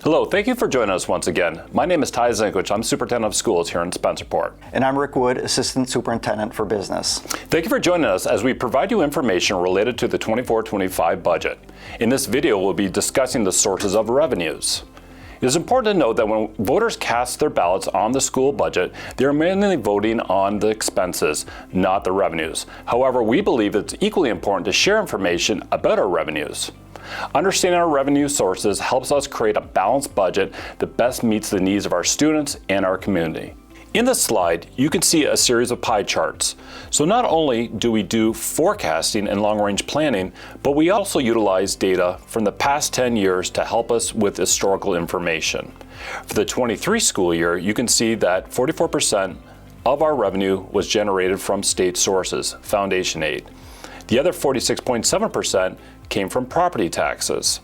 Hello, thank you for joining us once again. My name is Ty Zinkwich. I'm Superintendent of Schools here in Spencerport. And I'm Rick Wood, Assistant Superintendent for Business. Thank you for joining us as we provide you information related to the 24-25 budget. In this video, we'll be discussing the sources of revenues. It is important to note that when voters cast their ballots on the school budget, they are mainly voting on the expenses, not the revenues. However, we believe it's equally important to share information about our revenues. Understanding our revenue sources helps us create a balanced budget that best meets the needs of our students and our community. In this slide, you can see a series of pie charts. So not only do we do forecasting and long-range planning, but we also utilize data from the past 10 years to help us with historical information. For the 23 school year, you can see that 44% of our revenue was generated from state sources, foundation aid. The other 46.7% came from property taxes.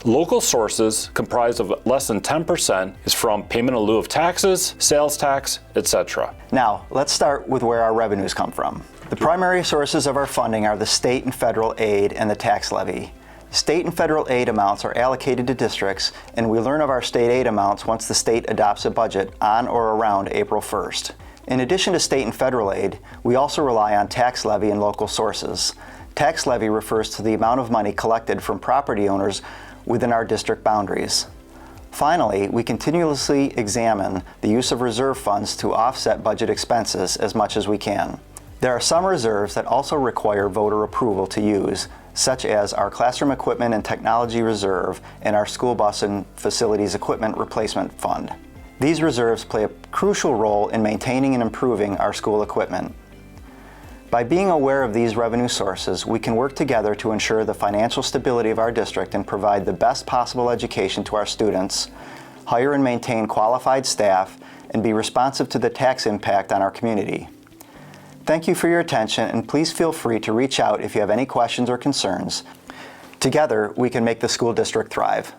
Local sources, comprised of less than 10%, is from payment in lieu of taxes, sales tax, etc. Now, let's start with where our revenues come from. The primary sources of our funding are the state and federal aid and the tax levy. State and federal aid amounts are allocated to districts, and we learn of our state aid amounts once the state adopts a budget on or around April 1st. In addition to state and federal aid, we also rely on tax levy and local sources. Tax levy refers to the amount of money collected from property owners within our district boundaries. Finally, we continuously examine the use of reserve funds to offset budget expenses as much as we can. There are some reserves that also require voter approval to use, such as our classroom equipment and technology reserve and our school bus and facilities equipment replacement fund. These reserves play a crucial role in maintaining and improving our school equipment. By being aware of these revenue sources, we can work together to ensure the financial stability of our district and provide the best possible education to our students, hire and maintain qualified staff, and be responsive to the tax impact on our community. Thank you for your attention, and please feel free to reach out if you have any questions or concerns. Together, we can make the school district thrive.